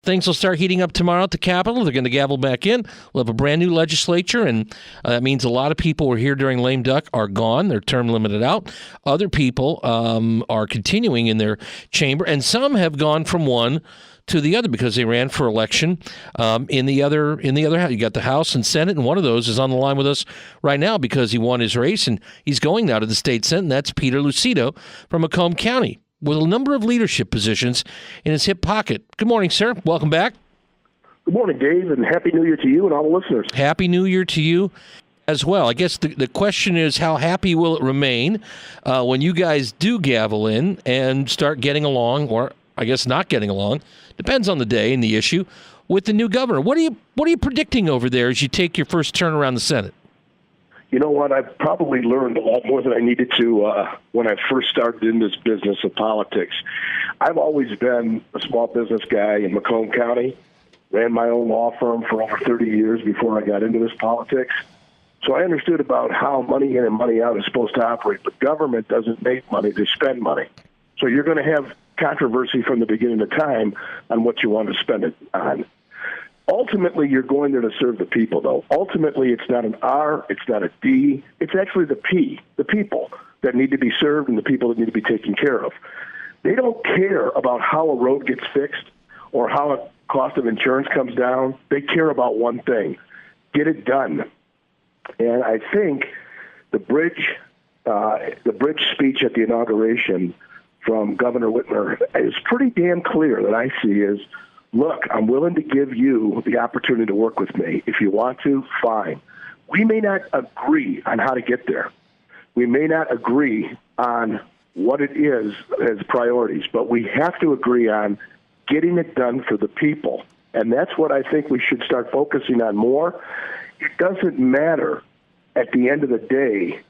things will start heating up tomorrow at the Capitol. They're going to gavel back in. We'll have a brand new legislature, and that means a lot of people who were here during lame duck are gone. They're term limited out. Other people are continuing in their chamber, and some have gone from one to the other because they ran for election in the other house. You got the House and Senate, and one of those is on the line with us right now because he won his race, and he's going now to the state Senate. And that's Peter Lucido from Macomb County, with a number of leadership positions in his hip pocket. Good morning, sir. Welcome back. Good morning, Dave, and Happy New Year to you and all the listeners. Happy New Year to you as well. I guess the question is, how happy will it remain when you guys do gavel in and start getting along, or I guess not getting along, depends on the day and the issue, with the new governor? What are you predicting over there as you take your first turn around the Senate? You know what? I've probably learned a lot more than I needed to when I first started in this business of politics. I've always been a small business guy in Macomb County, ran my own law firm for over 30 years before I got into this politics. So I understood about how money in and money out is supposed to operate, but government doesn't make money, they spend money. So you're going to have controversy from the beginning of time on what you want to spend it on. Ultimately, you're going there to serve the people, though. Ultimately, it's not an R, it's not a D, it's actually the P, the people that need to be served and the people that need to be taken care of. They don't care about how a road gets fixed or how a cost of insurance comes down. They care about one thing: get it done. And I think the bridge speech at the inauguration from Governor Whitmer is pretty damn clear that I see is, look, I'm willing to give you the opportunity to work with me. If you want to, fine. We may not agree on how to get there. We may not agree on what it is as priorities, but we have to agree on getting it done for the people. And that's what I think we should start focusing on more. It doesn't matter at the end of the day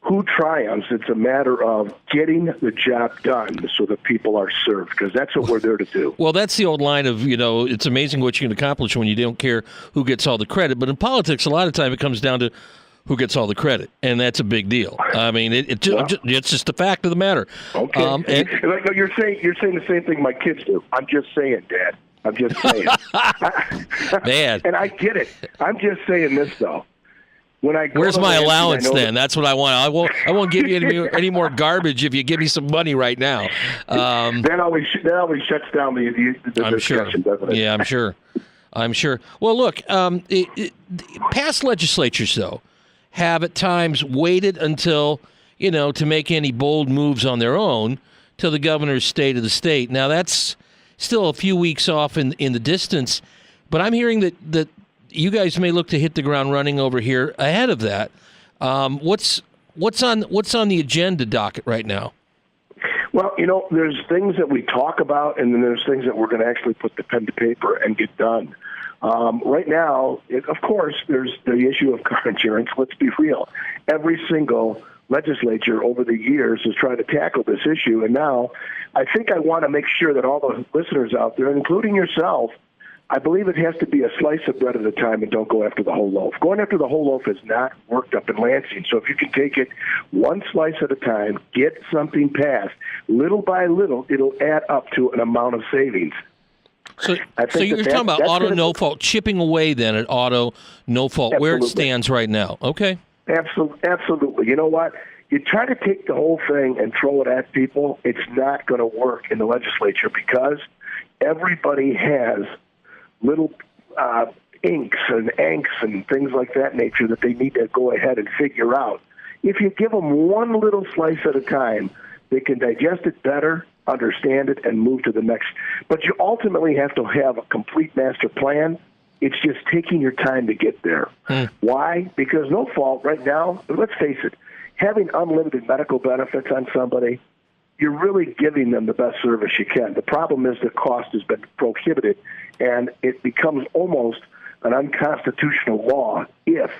who triumphs. It's a matter of getting the job done so that people are served, because that's what we're there to do. Well, that's the old line of, it's amazing what you can accomplish when you don't care who gets all the credit. But in politics, a lot of time it comes down to who gets all the credit, and that's a big deal. I mean, it's just the fact of the matter. Okay. You're saying the same thing my kids do. I'm just saying, Dad. I'm just saying. Man. And I get it. I'm just saying this, though. Where's my allowance then? That's what I want. I won't give you any more garbage if you give me some money right now. That always shuts down the discussion, doesn't it? Yeah, I'm sure. Well, look, past legislatures, though, have at times waited until, to make any bold moves on their own till the governor's state of the state. Now, that's still a few weeks off in the distance, but I'm hearing that you guys may look to hit the ground running over here ahead of that. What's on the agenda docket right now? Well, there's things that we talk about, and then there's things that we're going to actually put the pen to paper and get done. Right now, of course, there's the issue of car insurance. Let's be real. Every single legislature over the years has tried to tackle this issue, and now I think I want to make sure that all the listeners out there, including yourself, I believe it has to be a slice of bread at a time and don't go after the whole loaf. Going after the whole loaf has not worked up in Lansing. So if you can take it one slice at a time, get something passed, little by little, it'll add up to an amount of savings. So you're talking about auto no-fault, chipping away then at auto no-fault, where it stands right now. Okay. Absolutely. You know what? You try to take the whole thing and throw it at people, it's not going to work in the legislature because everybody has little inks and angst and things like that nature that they need to go ahead and figure out. If you give them one little slice at a time, they can digest it better, understand it, and move to the next. But you ultimately have to have a complete master plan. It's just taking your time to get there. Why? Because no fault right now, let's face it, having unlimited medical benefits on somebody, you're really giving them the best service you can. The problem is the cost has been prohibited, and it becomes almost an unconstitutional law if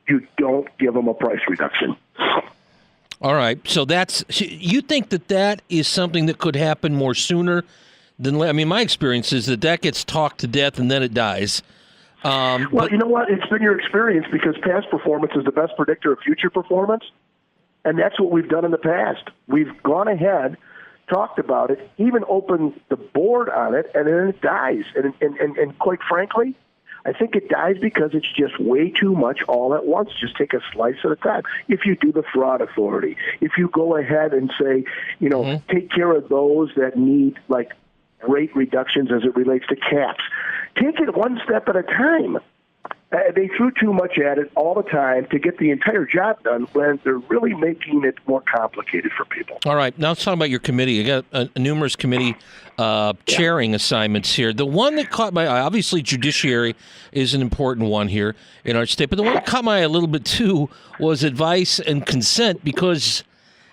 you don't give them a price reduction. All right. So you think that is something that could happen more sooner than, my experience is that gets talked to death and then it dies. Well, you know what? It's been your experience because past performance is the best predictor of future performance. And that's what we've done in the past. We've gone ahead talked about it, even opened the board on it, and then it dies. And quite frankly, I think it dies because it's just way too much all at once. Just take a slice at a time. If you do the fraud authority, if you go ahead and say, take care of those that need like rate reductions as it relates to caps, take it one step at a time. They threw too much at it all the time to get the entire job done when they're really making it more complicated for people. All right. Now let's talk about your committee. You got numerous committee chairing assignments here. The one that caught my eye, obviously judiciary is an important one here in our state, but the one that caught my eye a little bit too was advice and consent, because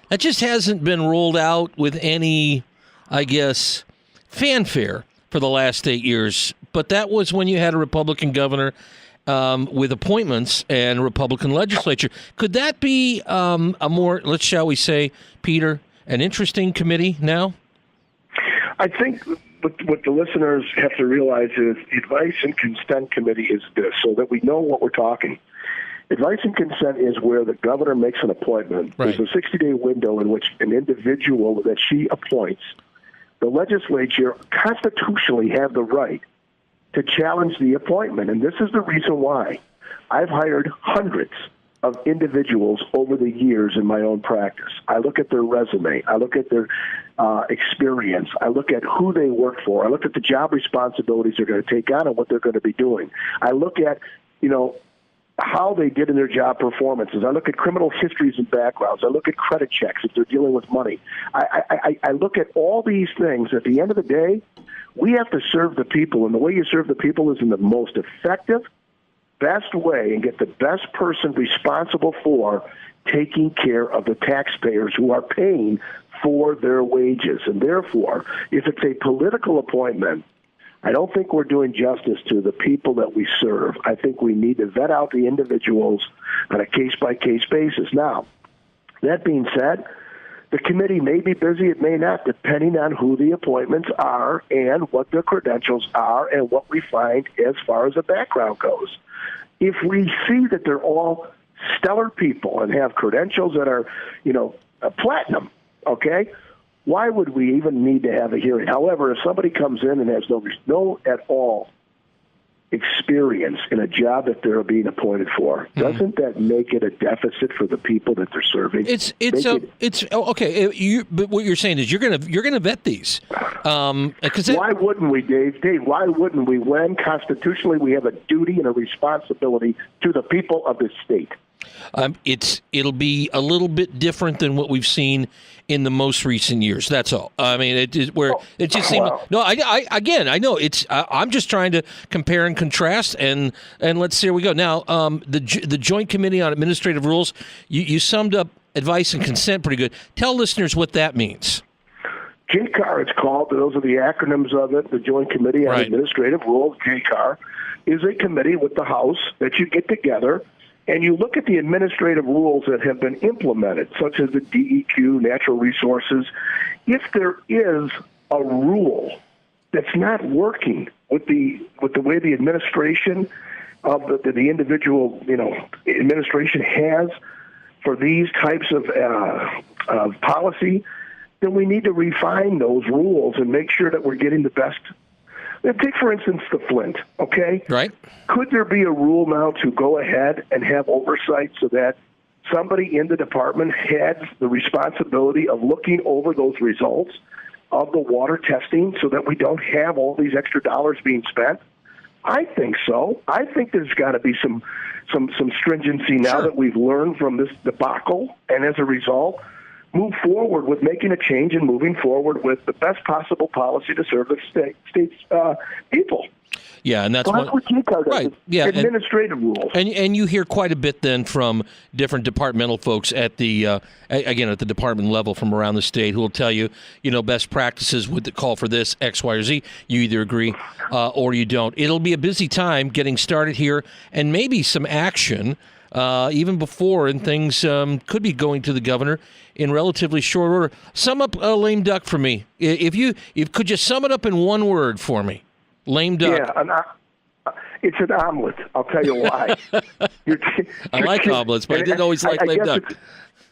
that just hasn't been rolled out with any, I guess, fanfare for the last 8 years. But that was when you had a Republican governor with appointments and Republican legislature. Could that be a more, shall we say, Peter, an interesting committee now? I think what the listeners have to realize is the Advice and Consent Committee is this, so that we know what we're talking. Advice and consent is where the governor makes an appointment. Right. There's a 60-day window in which an individual that she appoints, the legislature constitutionally have the right to challenge the appointment. And this is the reason why I've hired hundreds of individuals over the years in my own practice. I look at their resume. I look at their experience. I look at who they work for. I look at the job responsibilities they're going to take on and what they're going to be doing. I look at, how they did in their job performances. I look at criminal histories and backgrounds. I look at credit checks if they're dealing with money. I look at all these things. At the end of the day, we have to serve the people, and the way you serve the people is in the most effective, best way, and get the best person responsible for taking care of the taxpayers who are paying for their wages. And therefore, if it's a political appointment, I don't think we're doing justice to the people that we serve. I think we need to vet out the individuals on a case-by-case basis. Now, that being said, the committee may be busy, it may not, depending on who the appointments are and what their credentials are and what we find as far as the background goes. If we see that they're all stellar people and have credentials that are, platinum, okay, why would we even need to have a hearing? However, if somebody comes in and has no at all experience in a job that they're being appointed for, doesn't that make it a deficit for the people that they're serving? But what you're saying is you're gonna vet these. Why wouldn't we, Dave? Why wouldn't we? When constitutionally we have a duty and a responsibility to the people of this state. It'll be a little bit different than what we've seen in the most recent years. That's all. I mean, it just seems. No, I know it's. I'm just trying to compare and contrast, and let's see. Here we go. Now, the Joint Committee on Administrative Rules. You summed up advice and consent pretty good. Tell listeners what that means. JCAR, it's called. Those are the acronyms of it. The Joint Committee on Administrative Rules. JCAR is a committee with the House that you get together. And you look at the administrative rules that have been implemented, such as the DEQ, natural resources. If there is a rule that's not working with the way the administration of the individual administration has for these types of policy, then we need to refine those rules and make sure that we're getting the best. Take, for instance, the Flint, okay? Right. Could there be a rule now to go ahead and have oversight so that somebody in the department has the responsibility of looking over those results of the water testing so that we don't have all these extra dollars being spent? I think so. I think there's got to be some stringency now that we've learned from this debacle, and as a result, move forward with making a change and moving forward with the best possible policy to serve the state's people. Yeah, and that's what right. Yeah, administrative rules. And you hear quite a bit then from different departmental folks at the at the department level from around the state who will tell you, best practices would call for this X, Y, or Z. You either agree or you don't. It'll be a busy time getting started here, and maybe some action even before, and things could be going to the governor in relatively short order. Sum up lame duck for me. If could you sum it up in one word for me? Lame duck. Yeah, it's an omelet. I'll tell you why. I like omelets, but I didn't always like lame duck.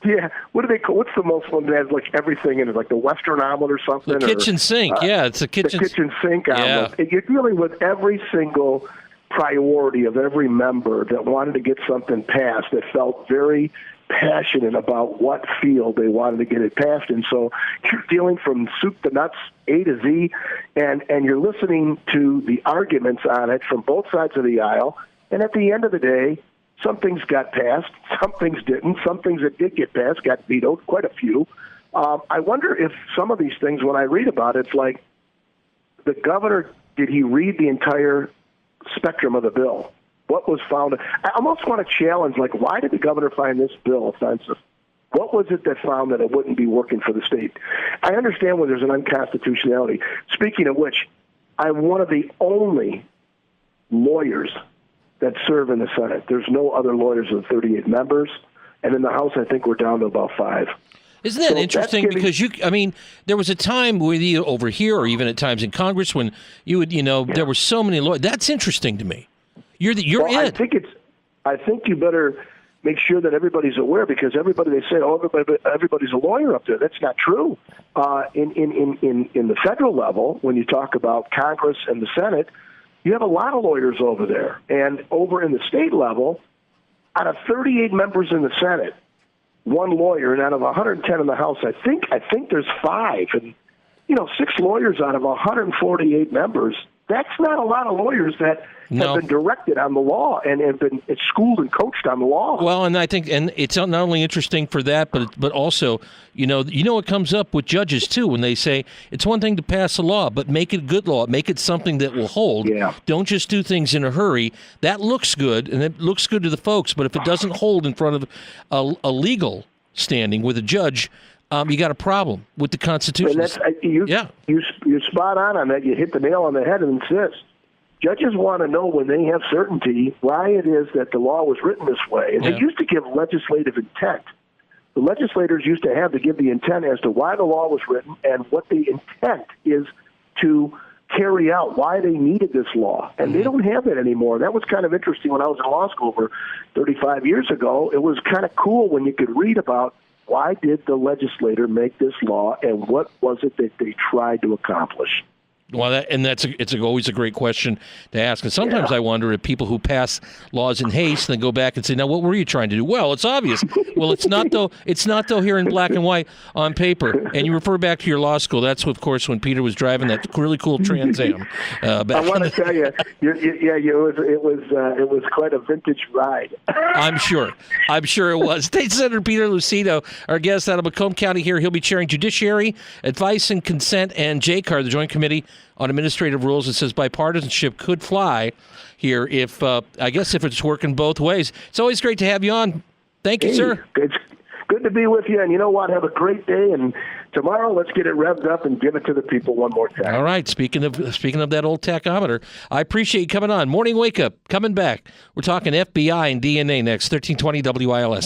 Yeah, what do they call? What's the most one that has like everything in it, like the Western omelet or something? The kitchen sink. Yeah, it's a kitchen. The kitchen sink omelet. Yeah. You're dealing with every single priority of every member that wanted to get something passed that felt very passionate about what field they wanted to get it passed. And so you're dealing from soup to nuts, A to Z, and you're listening to the arguments on it from both sides of the aisle. And at the end of the day, some things got passed, some things didn't. Some things that did get passed got vetoed, quite a few. I wonder if some of these things, when I read about it, it's like the governor, did he read the entire spectrum of the bill? What was found? I almost want to challenge, like, why did the governor find this bill offensive? What was it that found that it wouldn't be working for the state? I understand when there's an unconstitutionality. Speaking of which, I'm one of the only lawyers that serve in the Senate. There's no other lawyers of 38 members. And in the House, I think we're down to about 5. Isn't that interesting? Because there was a time with you over here, or even at times in Congress, when you would, there were so many lawyers. That's interesting to me. You're it. I think you better make sure that everybody's aware, because they say, everybody's a lawyer up there. That's not true. In the federal level, when you talk about Congress and the Senate, you have a lot of lawyers over there. And over in the state level, out of 38 members in the Senate, 1 lawyer, and out of 110 in the House, I think there's 5. And, 6 lawyers out of 148 members, that's not a lot of lawyers that have been directed on the law and have been schooled and coached on the law. Well, and I think, and it's not only interesting for that, but also, what comes up with judges too when they say it's one thing to pass a law, but make it a good law, make it something that will hold. Yeah. Don't just do things in a hurry. That looks good, and it looks good to the folks, but if it doesn't hold in front of a legal standing with a judge, you got a problem with the Constitution. And you're spot on that. You hit the nail on the head and insist. Judges want to know, when they have certainty, why it is that the law was written this way. And they used to give legislative intent. The legislators used to have to give the intent as to why the law was written and what the intent is to carry out, why they needed this law. And they don't have that anymore. That was kind of interesting when I was in law school over 35 years ago. It was kind of cool when you could read about why did the legislator make this law and what was it that they tried to accomplish. Well, it's always a great question to ask. And sometimes I wonder if people who pass laws in haste then go back and say, "Now, what were you trying to do?" Well, it's obvious. Well, it's not though. It's not though here in black and white on paper. And you refer back to your law school. That's of course when Peter was driving that really cool Trans Am. I want to tell you, it was quite a vintage ride. I'm sure it was. State Senator Peter Lucido, our guest out of Macomb County here. He'll be chairing Judiciary, Advice and Consent, and JCAR, the Joint Committee on Administrative Rules. It says bipartisanship could fly here if it's working both ways. It's always great to have you on. Thank you, sir. It's good to be with you, and you know what? Have a great day, and tomorrow let's get it revved up and give it to the people one more time. All right. Speaking of that old tachometer, I appreciate you coming on. Morning Wake Up, coming back. We're talking FBI and DNA next, 1320 WILS.